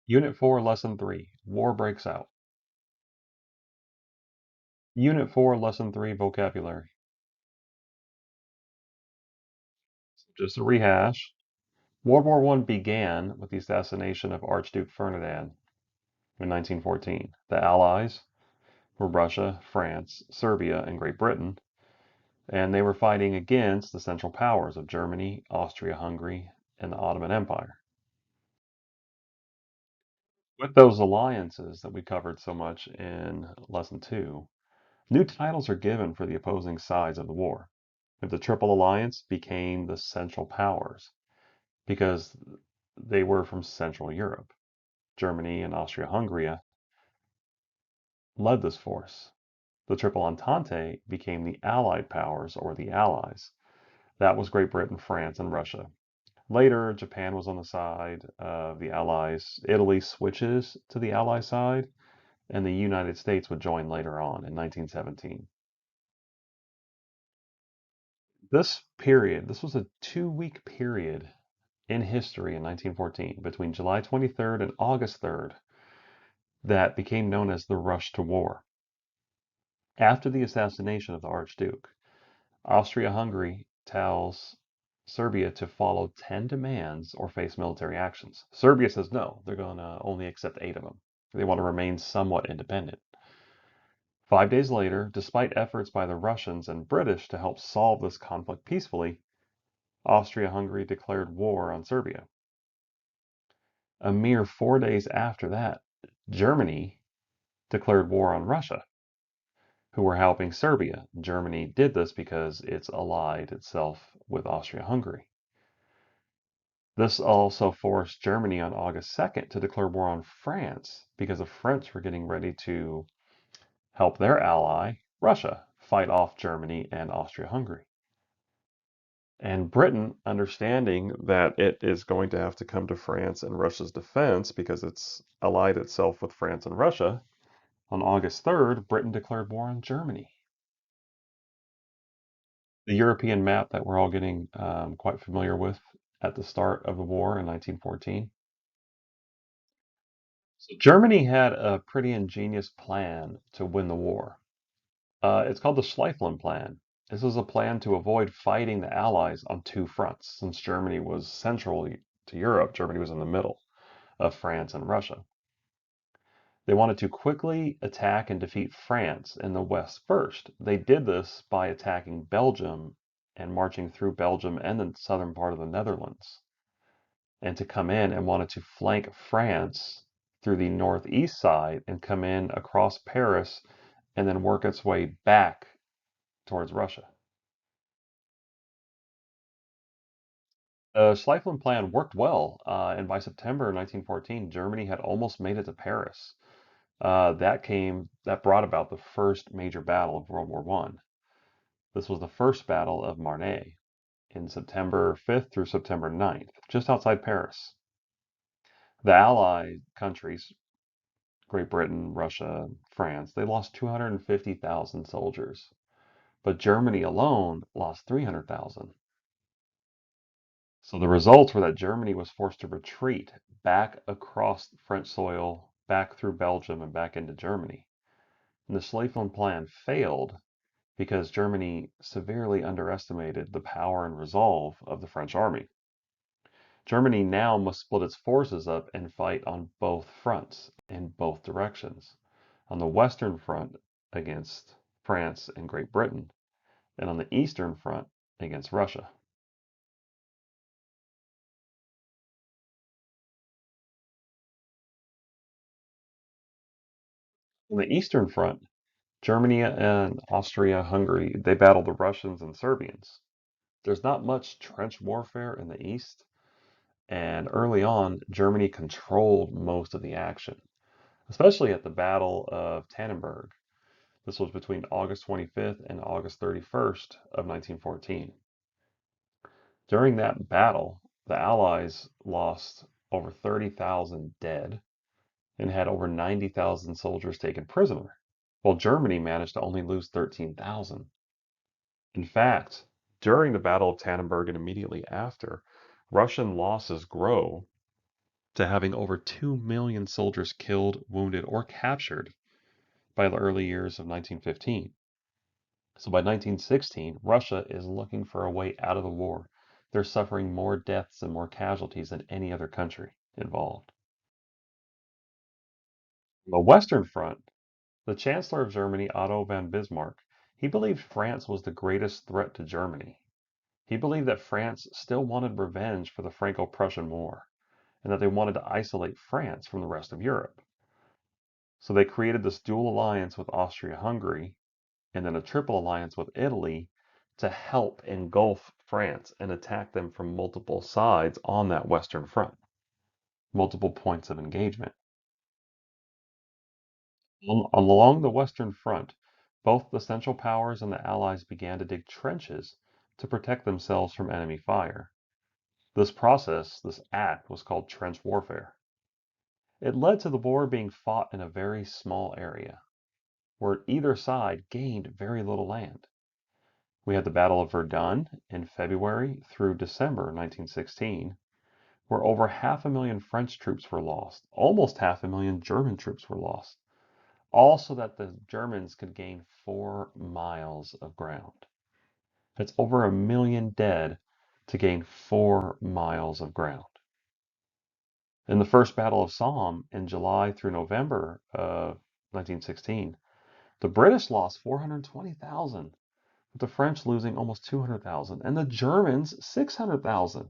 Unit 4, Lesson 3, War breaks out. Unit 4, Lesson 3, Vocabulary. Just a rehash. World War I began with the assassination of Archduke Ferdinand in 1914. The Allies were Russia, France, Serbia, and Great Britain, and they were fighting against the Central Powers of Germany, Austria-Hungary, and the Ottoman Empire. With those alliances that we covered so much in Lesson 2, new titles are given for the opposing sides of the war. The Triple Alliance became the Central Powers because they were from Central Europe. Germany and Austria-Hungary led this force. The Triple Entente became the Allied powers, or the Allies. That was Great Britain, France, and Russia. Later, Japan was on the side of the Allies. Italy switches to the Ally side, and the United States would join later on in 1917. This was a 2-week period in history in 1914, between July 23rd and August 3rd, that became known as the Rush to War. After the assassination of the Archduke, Austria-Hungary tells Serbia to follow 10 demands or face military actions. Serbia says no, they're going to only accept 8 of them. They want to remain somewhat independent. 5 days later, despite efforts by the Russians and British to help solve this conflict peacefully, Austria-Hungary declared war on Serbia. A mere 4 days after that, Germany declared war on Russia, who were helping Serbia. Germany did this because it's allied itself with Austria-Hungary. This also forced Germany on August 2nd to declare war on France because the French were getting ready to help their ally, Russia, fight off Germany and Austria-Hungary. And Britain, understanding that it is going to have to come to France and Russia's defense because it's allied itself with France and Russia, on August 3rd, Britain declared war on Germany. The European map that we're all getting quite familiar with at the start of the war in 1914. So Germany had a pretty ingenious plan to win the war. It's called the Schlieffen Plan. This was a plan to avoid fighting the Allies on 2 fronts. Since Germany was central to Europe, Germany was in the middle of France and Russia. They wanted to quickly attack and defeat France in the west first. They did this by attacking Belgium and marching through Belgium and the southern part of the Netherlands, and to come in and wanted to flank France through the northeast side and come in across Paris and then work its way back towards Russia. The Schlieffen Plan worked well, and by September 1914, Germany had almost made it to Paris. That brought about the first major battle of World War I. This was the first Battle of Marne in September 5th through September 9th, just outside Paris. The Allied countries, Great Britain, Russia, France, they lost 250,000 soldiers, but Germany alone lost 300,000. So the results were that Germany was forced to retreat back across French soil, back through Belgium, and back into Germany. And the Schlieffen Plan failed because Germany severely underestimated the power and resolve of the French army. Germany now must split its forces up and fight on both fronts, in both directions. On the Western Front against France and Great Britain, and on the Eastern Front against Russia. On the Eastern Front, Germany and Austria-Hungary, they battled the Russians and Serbians. There's not much trench warfare in the East, and early on, Germany controlled most of the action, especially at the Battle of Tannenberg. This was between August 25th and August 31st of 1914. During that battle, the Allies lost over 30,000 dead and had over 90,000 soldiers taken prisoner, while Germany managed to only lose 13,000. In fact, during the Battle of Tannenberg and immediately after, Russian losses grow to having over 2 million soldiers killed, wounded, or captured by the early years of 1915. So by 1916, Russia is looking for a way out of the war. They're suffering more deaths and more casualties than any other country involved. On the Western Front, the Chancellor of Germany, Otto von Bismarck, he believed France was the greatest threat to Germany. He believed that France still wanted revenge for the Franco-Prussian War, and that they wanted to isolate France from the rest of Europe. So they created this dual alliance with Austria-Hungary, and then a triple alliance with Italy to help engulf France and attack them from multiple sides on that Western Front, multiple points of engagement. Along the Western Front, both the Central Powers and the Allies began to dig trenches to protect themselves from enemy fire. This process, this act, was called trench warfare. It led to the war being fought in a very small area, where either side gained very little land. We had the Battle of Verdun in February through December 1916, where over 500,000 French troops were lost. Almost 500,000 German troops were lost, all so that the Germans could gain 4 miles of ground. That's over 1 million dead to gain 4 miles of ground. In the First Battle of Somme in July through November of 1916, the British lost 420,000, with the French losing almost 200,000, and the Germans 600,000.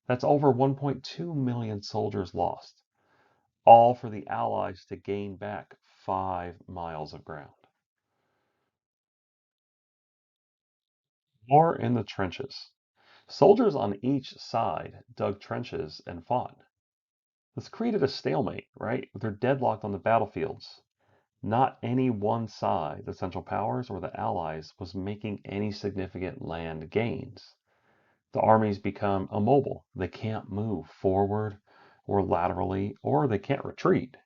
That's over 1.2 million soldiers lost, all for the Allies to gain back 5 miles of ground. War in the trenches. Soldiers on each side dug trenches and fought. This created a stalemate, right? They're deadlocked on the battlefields. Not any one side, the Central Powers or the Allies, was making any significant land gains. The armies become immobile. They can't move forward or laterally, or they can't retreat.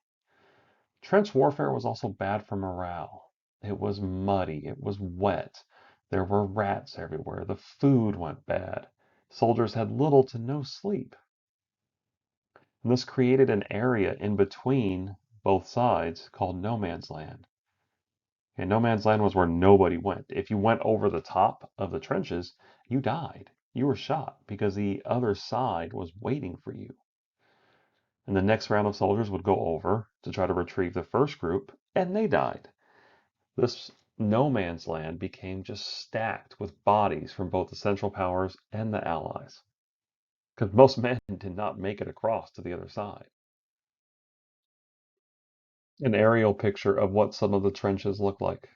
Trench warfare was also bad for morale. It was muddy, it was wet, there were rats everywhere, the food went bad. Soldiers had little to no sleep. And this created an area in between both sides called no man's land. And no man's land was where nobody went. If you went over the top of the trenches, you died. You were shot because the other side was waiting for you. And the next round of soldiers would go over to try to retrieve the first group, and they died. This no man's land became just stacked with bodies from both the Central Powers and the Allies, because most men did not make it across to the other side. An aerial picture of what some of the trenches look like.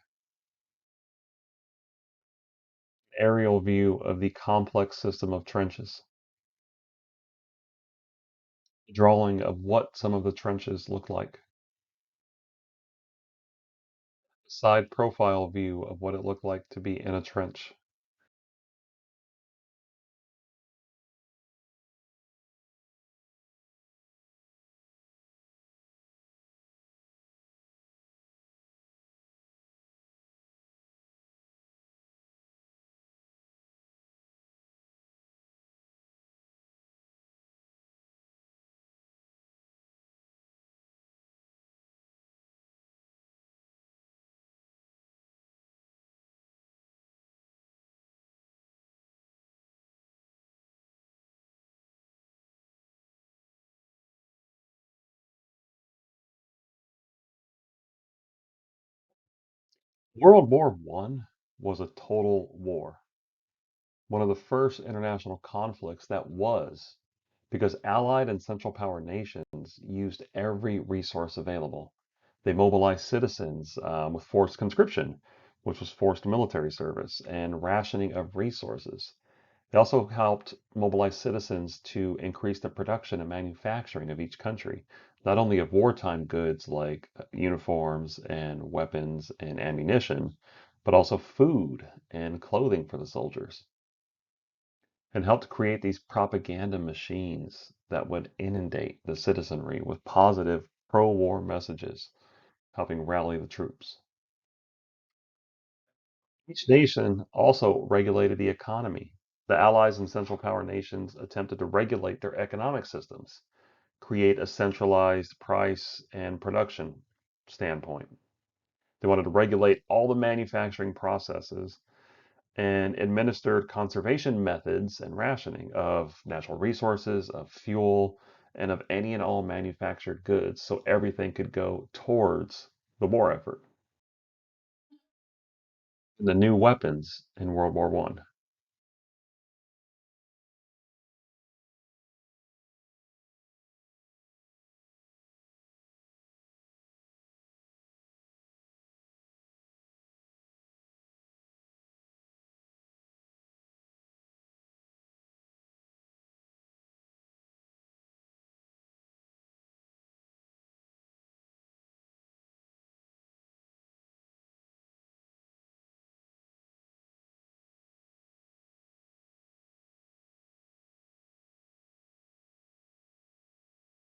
Aerial view of the complex system of trenches. Drawing of what some of the trenches look like. Side profile view of what it looked like to be in a trench. World War I was a total war. One of the first international conflicts that was, because Allied and Central Power nations used every resource available. They mobilized citizens with forced conscription, which was forced military service, and rationing of resources. They also helped mobilize citizens to increase the production and manufacturing of each country, not only of wartime goods like uniforms and weapons and ammunition, but also food and clothing for the soldiers, and helped create these propaganda machines that would inundate the citizenry with positive pro war messages, helping rally the troops. Each nation also regulated the economy. The Allies and Central Power nations attempted to regulate their economic systems. create a centralized price and production standpoint. They wanted to regulate all the manufacturing processes and administered conservation methods and rationing of natural resources, of fuel, and of any and all manufactured goods so everything could go towards the war effort. The new weapons in World War I.